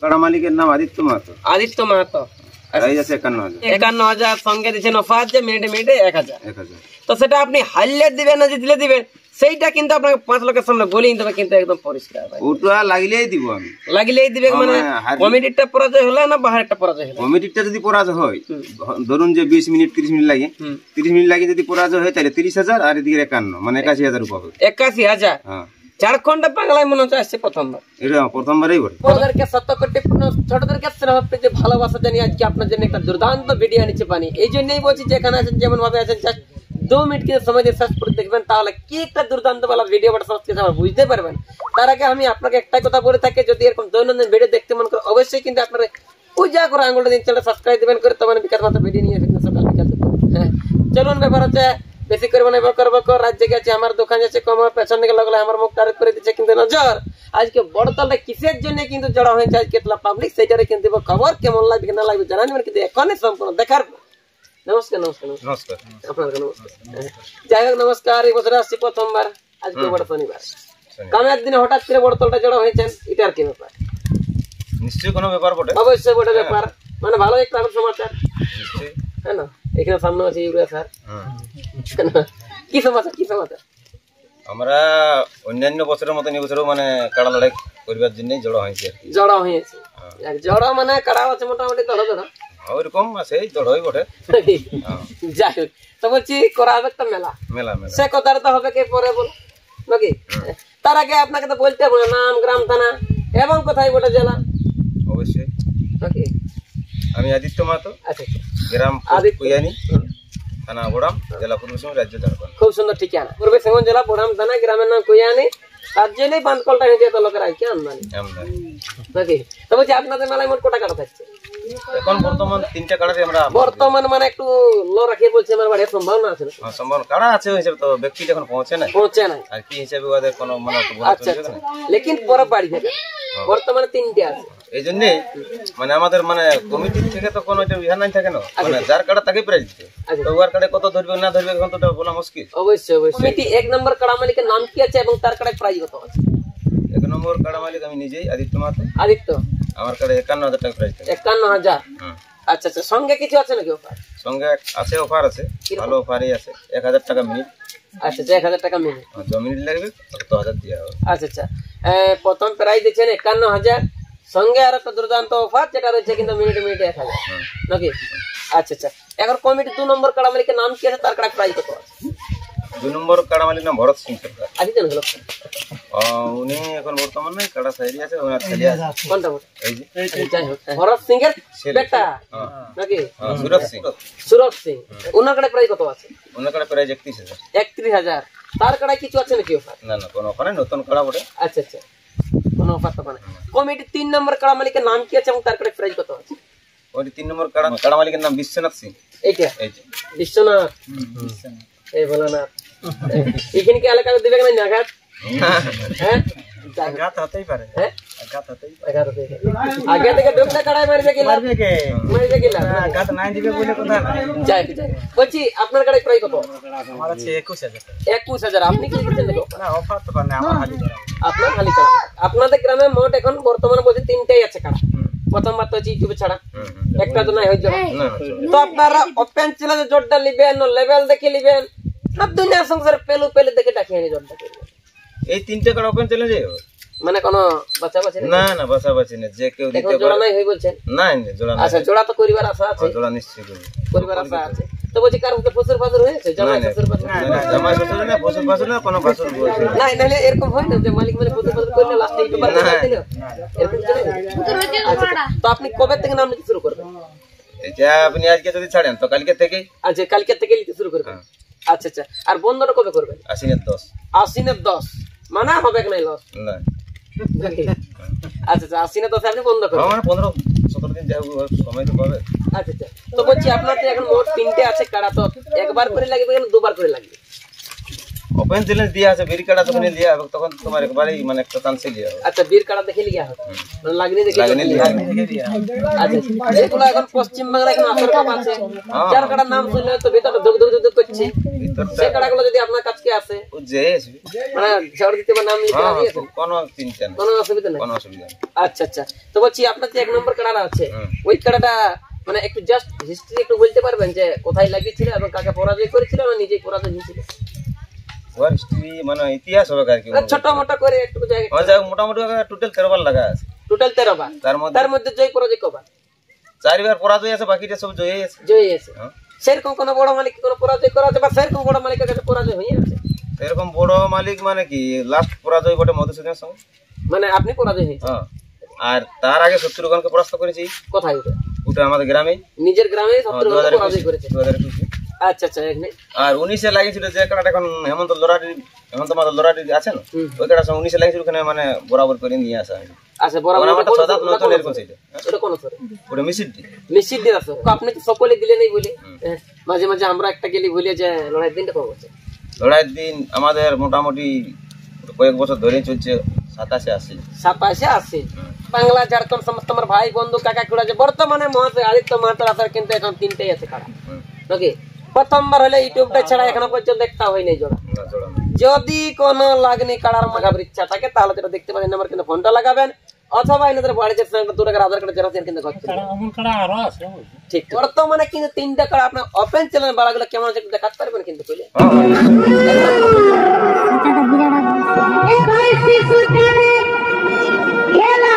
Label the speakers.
Speaker 1: কাড়া মালিকের নাম আদিত্য মাহাতো।
Speaker 2: আদিত্য মাহাতো,
Speaker 1: প্রাইস আছে
Speaker 2: ৫১,০০০। সঙ্গে দিচ্ছেন অফার যে মিনিটে মিনিটে ১,০০০। তো সেটা আপনি হারলে দিবেন না জিতলে দিবেন, সেইটা কিন্তু আপনাকে ৫ লোকের সামনে বলেই দেবে, কিন্তু একদম পরিষ্কার।
Speaker 1: ওটা লাগিলেই দিব আমি,
Speaker 2: লাগিলেই দিবে। মানে কমিটিটা পরাজয় হলে না বাহারটা পরাজয় হলে?
Speaker 1: কমিটিটা যদি পরাজয় হয়, ধরুন যে ২০ মিনিট ৩০ মিনিট লাগে, ৩০ মিনিট লাগে যদি পরাজয় হয় তাহলে ৩০,০০০, আর এদিকে ৫১, মানে ৮১,০০০ রূপা হবে।
Speaker 2: ৮১,০০০। ঝাড়খণ্ডে বাংলায় মনে হচ্ছে আসছে প্রথমবার।
Speaker 1: এটা প্রথমবারই বলে।
Speaker 2: বড়দেরকে ৭০ কোটি, ছোটদেরকে স্নেহপ্রীতি ভালোবাসা জানিয়ে আজকে আপনার জন্য একটা দুর্দান্ত ভিডিও আনিছে পানি। এই জন্যই বলছি যেখানে আছেন যেমন ভাবে আছেন, জাস্ট 2 মিনিট কিন্তু সময় দিয়ে শেষ করে দেখবেন, তাহলে কি একটা দুর্দান্ত বেলা ভিডিও বুঝতে পারবেন। তার আগে আমি আপনাকে একটাই কথা বলে থাকি, যদি এরকম দৈনন্দিন ভিডিও দেখতে মন করে অবশ্যই কিন্তু আপনারা পূজা করে আঙুলটা দিন চ্যানেল সাবস্ক্রাইব দিবেন করে, তখন বিকাশ মাত্র ভিডিও নিয়ে সকাল বিকাল। হ্যাঁ চলুন, ব্যাপার হচ্ছে বেশি করবো না, করবো রাজ্যে গেছে আমার দোকান যাচ্ছে কম, পেছন দিকে লাগলে আমার মুখ তারিফ করে দিচ্ছে। কিন্তু নজর আজকে বড়তলটা কিসের জন্য কিন্তু জড়া হয়েছে আজকে পাবলিক, সেইটারে কিন্তু খবর কেমন লাগবে না লাগবে জানাবেন, কিন্তু এখনই সম্পূর্ণ দেখার। নমস্কার। নমস্কার নমস্কার আপনাকে নমস্কার। যাই হোক নমস্কার। এই বছরে আসছি প্রথমবার, আজকে বড় শনিবার, কামের দিনে হঠাৎ করে বড়তলটা জড়া হয়েছেন, এটা আর কি ব্যাপার?
Speaker 1: নিশ্চয়ই কোনো ব্যাপার বটে।
Speaker 2: অবশ্যই বটে ব্যাপার, মানে ভালো একটা সমাচার, হ্যাঁ না? এখানে সামনে আছে ইউরিয়া স্যার, কি সমাচার? কি সমাচার?
Speaker 1: আমরা অন্যান্য বছরের মতন এই বছরও মানে কাড়া লড়াই করবার জন্য জড়া হয়েছে।
Speaker 2: জড়া হয়েছে, জড়া মানে কাড়া আছে মোটামুটি দড়
Speaker 1: ওইরকম আছে, জড়াই বটে।
Speaker 2: যাই হোক, তো বলছি করা হবে একটা মেলা। মেলা সে কথাটা তো হবে কে পরে বল নাকি? তার আগে আপনাকে তো বলতে হবে নাম, গ্রাম, থানা এবং কোথায় বটে জেলা।
Speaker 1: অবশ্যই
Speaker 2: নাকি?
Speaker 1: আমি আদিত্য মাহাতো, গ্রাম কুইয়ানি, থানা বোড়াম, জেলা পূর্ব সিংভূম, রাজ্য ঝাড়খণ্ড।
Speaker 2: খুব সুন্দর ঠিকানা, পূর্ব সিংভূম জেলা বোড়াম থানা, গ্রামের নাম কুইয়ানি। তার জন্যই বানকলটা হয়েছে এত লোকের আজকে আমদানি নাকি? তো বলছি আপনাদের মেলায় মোট কটা কাটা থাকছে
Speaker 1: এখন? বর্তমান 3টা কাড়াতে আমরা
Speaker 2: বর্তমান, মানে একটু লো রাখিয়ে বলছে আমার বাড়ির সম্ভাবনা আছে।
Speaker 1: সম্ভাবনা কাড়া আছে হিসেবে, তো ব্যক্তি এখন পৌঁছে নাই আর কি হিসেবে ওদের কোনো মানে। আচ্ছা,
Speaker 2: লেকিন পরে বাড়ি থেকে বর্তমানে 3টে আছে।
Speaker 1: এই জন্য মানে আমাদের মানে কমিটির থেকে তো কোনো ইহার নাই থাকে না, মানে যার কাড়া তাকে প্রাইজ দিতে। তো ওর কাড়ে কত ধরবে না ধরবে এখন তো বলা মুশকিল।
Speaker 2: অবশ্যই অবশ্যই। কমিটি 1 নম্বর কাড়া মালিকের নাম কি আছে এবং তার কাড়ায় প্রাইজ কত আছে?
Speaker 1: 1 নম্বর কাড়া মালিক আমি নিজেই, আদিত্য মাহাতো।
Speaker 2: আদিত্য,
Speaker 1: আমার কাড়ে ৫১,০০০ টাকা প্রাইজ।
Speaker 2: ৫১,০০০। আচ্ছা আচ্ছা, সঙ্গে কিছু আছে নাকি অফার?
Speaker 1: সঙ্গে আছে, অফার আছে, ভালো অফারই আছে। ১,০০০ টাকা মিনিট।
Speaker 2: আচ্ছা আচ্ছা, ১,০০০ টাকা মিনিট।
Speaker 1: 2 মিনিট লাগবে, কত হাজার দেওয়া হবে।
Speaker 2: আচ্ছা আচ্ছা, প্রথম প্রাইজ দিচ্ছেন ৫১,০০০, সঙ্গে আর একটা দুর্দান্ত অফার যেটা রয়েছে কিন্তু মিনিটে মিনিটে ১,০০০ নাকি? আচ্ছা আচ্ছা, এখন কমিটি 2 নম্বর কাড়া মালিকের নাম কি আছে, তার কাড়া প্রাইজ কত আছে?
Speaker 1: 2 নম্বর কাড়া মালিক নাম ভরত সিং সরকার।
Speaker 2: আদিত্য হলো
Speaker 1: উনি এখন বর্তমান নাই, কাড়া সাইডে আছে, ওনার ছেলে আছে।
Speaker 2: কোনটা? এই যে যাই হোক, ভরত সিং এর বেটা নাকি?
Speaker 1: সুরজ সিং।
Speaker 2: সুরজ সিং, ওনার কাড়া প্রাইজ কত আছে?
Speaker 1: ওনার কাড়া প্রাইজ ৩১,০০০।
Speaker 2: ৩১,০০০। তার কাড়ায় কিছু আছে নাকি অফার?
Speaker 1: না না, কোনো অফার নেই, নতুন কাড়া বটে।
Speaker 2: আচ্ছা আচ্ছা, কোনো অফার তো মানে। কমিটি 3 নম্বর কাড়া মালিকের নাম কি আছে এবং তার কাড়ায় প্রাইজ কত আছে?
Speaker 1: ওই 3 নম্বর কাড়া মালিকের নাম বিশ্বনাথ সিং।
Speaker 2: এইটা বিশ্বনাথ, এই বলো না এখানে কি এলাকাতে দিবে না আঘাত? হ্যাঁ আঘাত হতেই পারে। হ্যাঁ আঘাত হতেই পারে। আগে থেকে ডোকটা কাড়ায় মারবে কি? মারবে কি না? আঘাত নাই দিবে বলে কথা না। যাই যাই, বলছি আপনার কাড়ায় প্রাইস কত? আমার আছে ২১,০০০। ২১,০০০। আপনি কি দিচ্ছেন দেখো? না অফার তো না, আমার হালি কাড়া। আপনার হালি কাড়া। আপনাদের গ্রামে মোট এখন বর্তমানে বলছি 3টাই আছে কাড়া। প্রথমবার তো ইউটিউবে ছাড়া একটা তো নাই হয়ে যাবে। তো আপনারা ওপেন চ্যালেঞ্জে জোরটা নেবেন, লেভেল দেখে নেবেন, না দুনিয়া সংসারে পেলু পেলে দেখে ডাকিয়ে নিয়ে জোরটা করবেন।
Speaker 1: এই 3টে কাড়া ওপেন চ্যালেঞ্জে
Speaker 2: মানে কোনো বাঁচাবাচি
Speaker 1: না? না বাঁচাবাচি না, যে কেউ দিতে পারে।
Speaker 2: জোড়া নাই হই বলছেন? না
Speaker 1: না জোড়া না।
Speaker 2: আচ্ছা, জোড়া তো করিবার আশা আছে?
Speaker 1: জোড়া নিশ্চয়ই করব,
Speaker 2: করিবার আশা আছে। তো বলছি কার মধ্যে ফসর ফাসর হয়েছে? জামাই ফসর ফাসর না,
Speaker 1: জামাই ফসর না, ফসর ফাসর না, কোনো ফসর বলছে
Speaker 2: না। না এরকম হয় না যে মালিক মানে ফসর ফাসর করলে লাস্টে একটু বার করে দিল, এরকম চলে? তো আপনি কবে থেকে নাম নিতে শুরু করবেন?
Speaker 1: এটা আপনি আজকে যদি ছাড়েন তো কালকে থেকে।
Speaker 2: আচ্ছা, কালকে থেকে নিতে শুরু করবেন। আচ্ছা আচ্ছা, আর বন্ধটা কবে করবেন?
Speaker 1: আশ্বিনের 10।
Speaker 2: আশ্বিনের 10 মানা হবে কি না লস? না। আচ্ছা আচ্ছা, আশ্বিনের 10 আপনি বন্ধ করবেন।
Speaker 1: মানে 15-17 দিন যাও সময় তো পাবে।
Speaker 2: আচ্ছা আচ্ছা, তো বলছি আপনাদের এখন মোট 3টে আছে কাড়া, তো একবার করে লাগবে না দুবার করে লাগবে?
Speaker 1: ওপেন চ্যালেঞ্জ দিয়া আছে বীর কাটা যখন লিয়া হবে তখন তোমার একবারই মানে একটা চান্সে লিয়া হবে।
Speaker 2: আচ্ছা বীর কাটা দেখে লিয়া হবে, মানে লাগনি দেখে লিয়া হবে। আচ্ছা যেগুলো এখন পশ্চিম বাংলায় এখন আসর কাপ আছে, যার কাটার নাম শুনলে তো ভিতরে ধুক ধুক ধুক করছে, সেই কাটাগুলো যদি আপনার কাছে আসে
Speaker 1: ও যে আসবে
Speaker 2: মানে ঝড় দিতে বা নাম লিখে দিয়েছে,
Speaker 1: কোনো চিন্তা নেই,
Speaker 2: কোনো অসুবিধা নেই।
Speaker 1: কোনো অসুবিধা নেই।
Speaker 2: আচ্ছা আচ্ছা, তো বলছি আপনার যে 1 নম্বর কাটাটা আছে ওই কাটাটা মানে একটু জাস্ট হিস্ট্রি একটু বলতে পারবেন যে কোথায় লাগিয়েছিল এবং কাকে পরাজয় করেছিল না নিজেই পরাজয় হয়েছিল?
Speaker 1: ওর হিস্ট্রি মানে ইতিহাস হবে আর কি,
Speaker 2: ছোট মোটা করে একটু জায়গা
Speaker 1: মানে মোটামুটি টোটাল 13 বার লাগা আছে।
Speaker 2: টোটাল 13 বার, তার মধ্যে জয় পরাজয় কবার?
Speaker 1: 4 বার পরাজয় আছে, বাকিটা সব জয়ই আছে।
Speaker 2: জয় আছে। সেরকম কোন বড় মালিক কোন পরাজয় করা আছে বা সেরকম বড় মালিকের কাছে পরাজয় হয়ে আছে?
Speaker 1: এরকম বড় মালিক মানে কি লাস্ট পরাজয় বটে মধুসূদনের সঙ্গে,
Speaker 2: মানে আপনি পরাজয় হয়েছে।
Speaker 1: হ্যাঁ, আর তার আগে শত্রুঘ্নকে পরাস্ত করেছি।
Speaker 2: কোথায় ওটা?
Speaker 1: ওটা আমাদের গ্রামে,
Speaker 2: নিজের গ্রামে শত্রুঘ্নকে পরাজয় করেছে।
Speaker 1: 2021।
Speaker 2: আচ্ছা আচ্ছা, এখানে
Speaker 1: আর 19-এ লাগিয়েছিল যে কাটা এখন হেমন্ত মাদল লড়াটি আছে না, ওই কাটা 19-এ লাগিয়েছিল, ওখানে মানে বরাবর করে নিয়ে আসা হয়নি।
Speaker 2: আচ্ছা বরাবর
Speaker 1: আমারটা 6-7 নতুন এরকম ছিল।
Speaker 2: ওটা কোন সরে?
Speaker 1: ওটা মিসিডি
Speaker 2: মিসিডি আছে। আপনি তো সকলে দিলে নেই বলে মাঝে মাঝে আমরা একটা গেলি ভুলে যে লড়াই দিনটা কবে হচ্ছে?
Speaker 1: লড়াইয়ের দিন আমাদের মোটামুটি কয়েক বছর ধরেই চলছে
Speaker 2: 87-80। বাংলা ঝাড়খণ্ড সমস্ত আমার ভাই বন্ধু কাকা খুড়া যে বর্তমানে মহাশয় আদিত্য মাহাতার আসার কিন্তু এখন 3টাই আছে কারা নাকি? প্রথমবার হলে ইউটিউবটা ছাড়া এখনো পর্যন্ত একটা হয়নি জোড়া। যদি কোনো লাগনি কাড়ার মাগাবার ইচ্ছা থাকে তাহলে যেটা দেখতে পাচ্ছেন আমার কিন্তু ফোনটা লাগাবেন, অথবা এনাদের বাড়িতে দূর আধার কার্ড জেরক্স কিন্তু ঠিক। বর্তমানে কিন্তু 3টা কাড়া আপনার ওপেন চ্যানেল বাড়াগুলো কেমন আছে একটু দেখাতে পারবেন কিন্তু বলে।
Speaker 3: খেলা